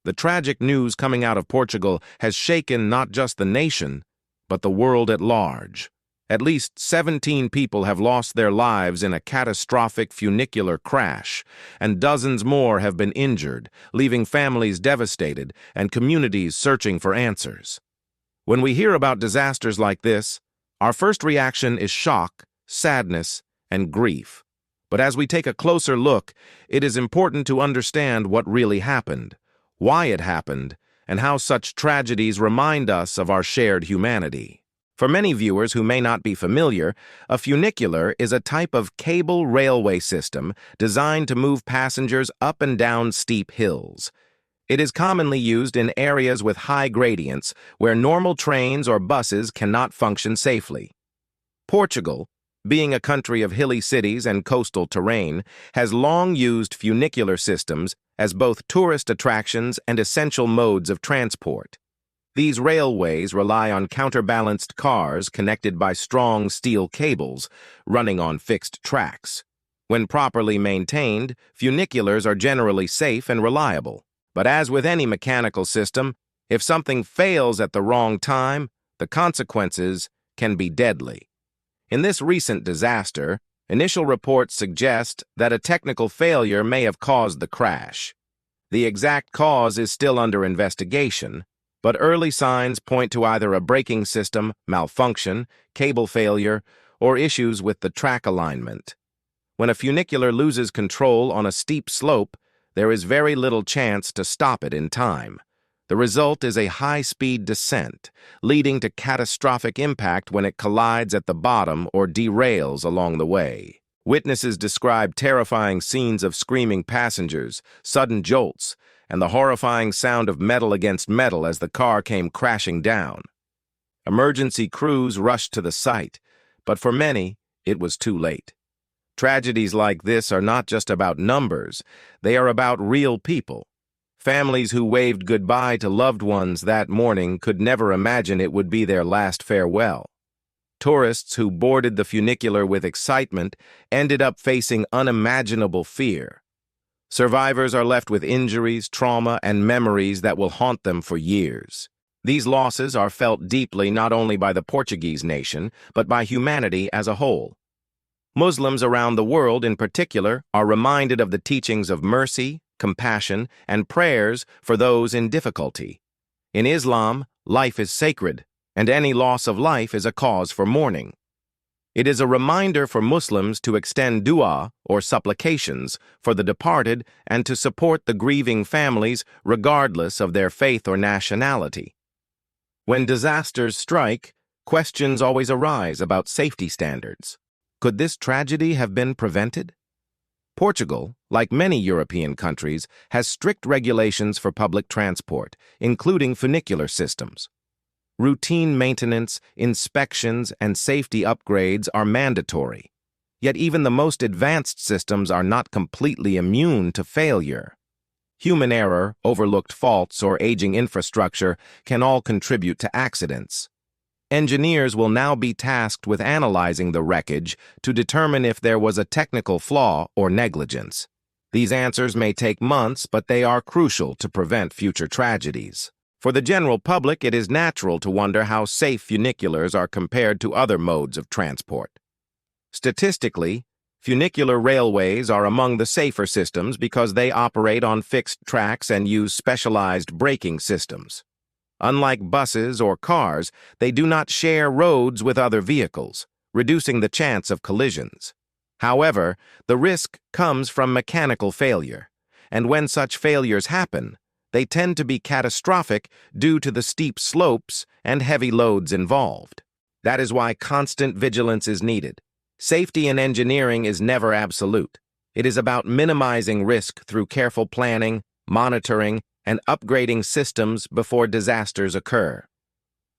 The tragic news coming out of Portugal has shaken not just the nation, but the world at large. At least 17 people have lost their lives in a catastrophic funicular crash, and dozens more have been injured, leaving families devastated and communities searching for answers. When we hear about disasters like this, our first reaction is shock, sadness, and grief. But as we take a closer look, it is important to understand what really happened, why it happened, and how such tragedies remind us of our shared humanity. For many viewers who may not be familiar, a funicular is a type of cable railway system designed to move passengers up and down steep hills. It is commonly used in areas with high gradients where normal trains or buses cannot function safely. Portugal, being a country of hilly cities and coastal terrain, has long used funicular systems as both tourist attractions and essential modes of transport. These railways rely on counterbalanced cars connected by strong steel cables running on fixed tracks. When properly maintained, funiculars are generally safe and reliable. But as with any mechanical system, if something fails at the wrong time, the consequences can be deadly. In this recent disaster, initial reports suggest that a technical failure may have caused the crash. The exact cause is still under investigation, but early signs point to either a braking system malfunction, cable failure, or issues with the track alignment. When a funicular loses control on a steep slope, there is very little chance to stop it in time. The result is a high-speed descent, leading to catastrophic impact when it collides at the bottom or derails along the way. Witnesses describe terrifying scenes of screaming passengers, sudden jolts, and the horrifying sound of metal against metal as the car came crashing down. Emergency crews rushed to the site, but for many, it was too late. Tragedies like this are not just about numbers, they are about real people. Families who waved goodbye to loved ones that morning could never imagine it would be their last farewell. Tourists who boarded the funicular with excitement ended up facing unimaginable fear. Survivors are left with injuries, trauma, and memories that will haunt them for years. These losses are felt deeply not only by the Portuguese nation, but by humanity as a whole. Muslims around the world, in particular, are reminded of the teachings of mercy, compassion, and prayers for those in difficulty. In Islam, life is sacred, and any loss of life is a cause for mourning. It is a reminder for Muslims to extend dua, or supplications, for the departed and to support the grieving families regardless of their faith or nationality. When disasters strike, questions always arise about safety standards. Could this tragedy have been prevented? Portugal, like many European countries, has strict regulations for public transport, including funicular systems. Routine maintenance, inspections, and safety upgrades are mandatory. Yet even the most advanced systems are not completely immune to failure. Human error, overlooked faults, or aging infrastructure can all contribute to accidents. Engineers will now be tasked with analyzing the wreckage to determine if there was a technical flaw or negligence. These answers may take months, but they are crucial to prevent future tragedies. For the general public, it is natural to wonder how safe funiculars are compared to other modes of transport. Statistically, funicular railways are among the safer systems because they operate on fixed tracks and use specialized braking systems. Unlike buses or cars, they do not share roads with other vehicles, reducing the chance of collisions. However, the risk comes from mechanical failure, and when such failures happen, they tend to be catastrophic due to the steep slopes and heavy loads involved. That is why constant vigilance is needed. Safety in engineering is never absolute. It is about minimizing risk through careful planning, monitoring, and upgrading systems before disasters occur.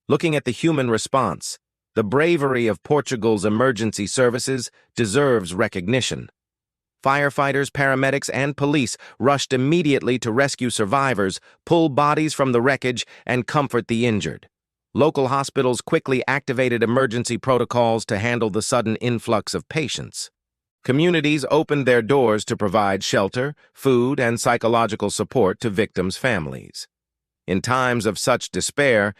Looking at the human response, the bravery of Portugal's emergency services deserves recognition. Firefighters, paramedics, and police rushed immediately to rescue survivors, pull bodies from the wreckage, and comfort the injured. Local hospitals quickly activated emergency protocols to handle the sudden influx of patients. Communities opened their doors to provide shelter, food, and psychological support to victims' families. In times of such despair,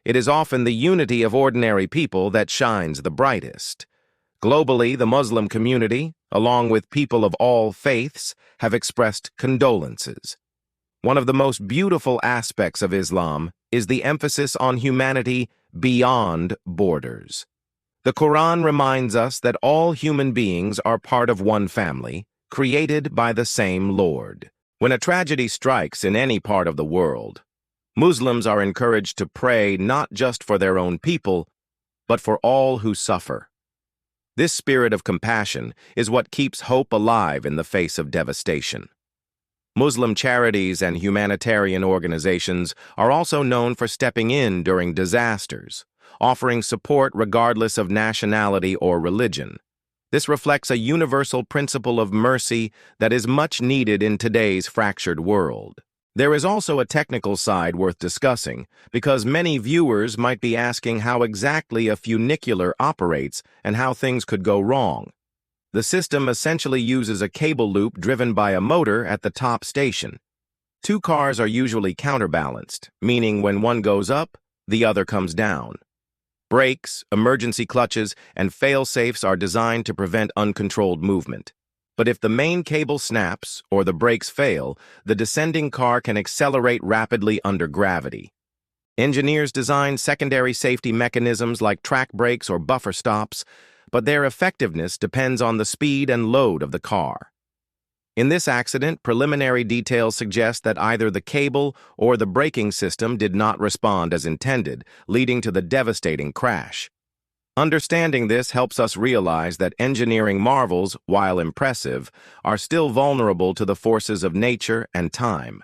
it is often the unity of ordinary people that shines the brightest. Globally, the Muslim community, along with people of all faiths, have expressed condolences. One of the most beautiful aspects of Islam is the emphasis on humanity beyond borders. The Quran reminds us that all human beings are part of one family, created by the same Lord. When a tragedy strikes in any part of the world, Muslims are encouraged to pray not just for their own people, but for all who suffer. This spirit of compassion is what keeps hope alive in the face of devastation. Muslim charities and humanitarian organizations are also known for stepping in during disasters, offering support regardless of nationality or religion. This reflects a universal principle of mercy that is much needed in today's fractured world. There is also a technical side worth discussing, because many viewers might be asking how exactly a funicular operates and how things could go wrong. The system essentially uses a cable loop driven by a motor at the top station. Two cars are usually counterbalanced, meaning when one goes up, the other comes down. Brakes, emergency clutches, and fail-safes are designed to prevent uncontrolled movement. But if the main cable snaps or the brakes fail, the descending car can accelerate rapidly under gravity. Engineers design secondary safety mechanisms like track brakes or buffer stops, but their effectiveness depends on the speed and load of the car. In this accident, preliminary details suggest that either the cable or the braking system did not respond as intended, leading to the devastating crash. Understanding this helps us realize that engineering marvels, while impressive, are still vulnerable to the forces of nature and time.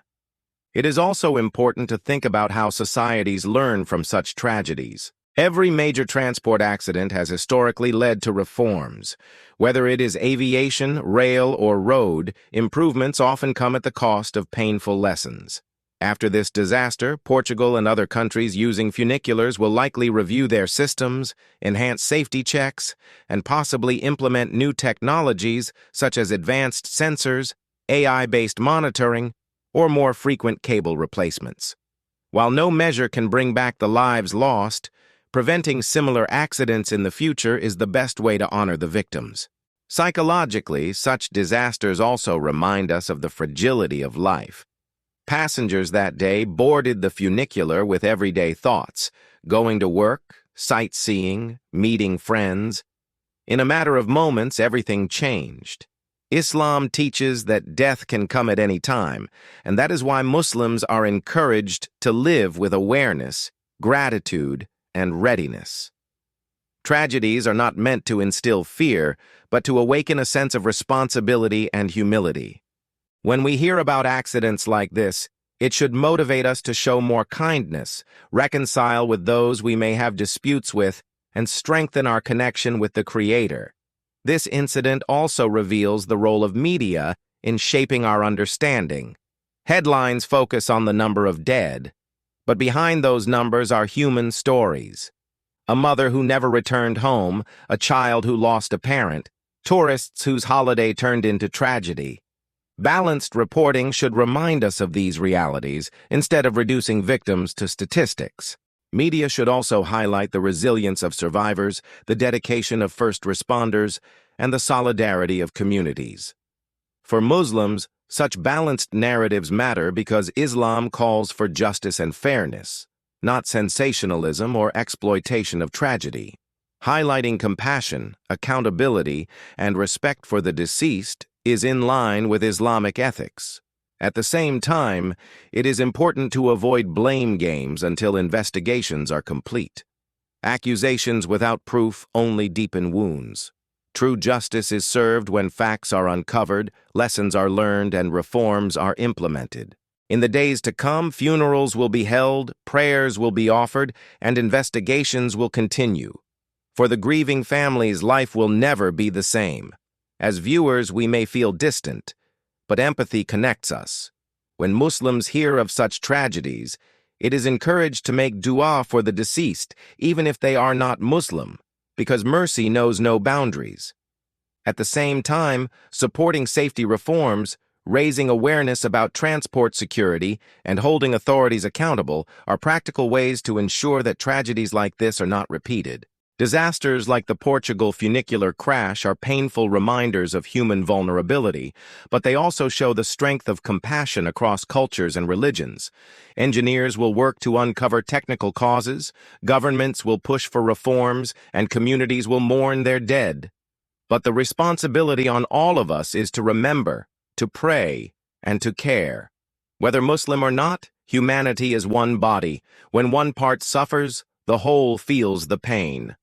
It is also important to think about how societies learn from such tragedies. Every major transport accident has historically led to reforms. Whether it is aviation, rail, or road, improvements often come at the cost of painful lessons. After this disaster, Portugal and other countries using funiculars will likely review their systems, enhance safety checks, and possibly implement new technologies such as advanced sensors, AI-based monitoring, or more frequent cable replacements. While no measure can bring back the lives lost, preventing similar accidents in the future is the best way to honor the victims. Psychologically, such disasters also remind us of the fragility of life. Passengers that day boarded the funicular with everyday thoughts, going to work, sightseeing, meeting friends. In a matter of moments, everything changed. Islam teaches that death can come at any time, and that is why Muslims are encouraged to live with awareness, gratitude, and readiness. Tragedies are not meant to instill fear, but to awaken a sense of responsibility and humility. When we hear about accidents like this, it should motivate us to show more kindness, reconcile with those we may have disputes with, and strengthen our connection with the Creator. This incident also reveals the role of media in shaping our understanding. Headlines focus on the number of dead, but behind those numbers are human stories. A mother who never returned home, a child who lost a parent, tourists whose holiday turned into tragedy. Balanced reporting should remind us of these realities instead of reducing victims to statistics. Media should also highlight the resilience of survivors, the dedication of first responders, and the solidarity of communities. For Muslims, such balanced narratives matter because Islam calls for justice and fairness, not sensationalism or exploitation of tragedy. Highlighting compassion, accountability, and respect for the deceased is in line with Islamic ethics. At the same time, it is important to avoid blame games until investigations are complete. Accusations without proof only deepen wounds. True justice is served when facts are uncovered, lessons are learned, and reforms are implemented. In the days to come, funerals will be held, prayers will be offered, and investigations will continue. For the grieving families, life will never be the same. As viewers, we may feel distant, but empathy connects us. When Muslims hear of such tragedies, it is encouraged to make dua for the deceased, even if they are not Muslim, because mercy knows no boundaries. At the same time, supporting safety reforms, raising awareness about transport security, and holding authorities accountable are practical ways to ensure that tragedies like this are not repeated. Disasters like the Portugal funicular crash are painful reminders of human vulnerability, but they also show the strength of compassion across cultures and religions. Engineers will work to uncover technical causes, governments will push for reforms, and communities will mourn their dead. But the responsibility on all of us is to remember, to pray, and to care. Whether Muslim or not, humanity is one body. When one part suffers, the whole feels the pain.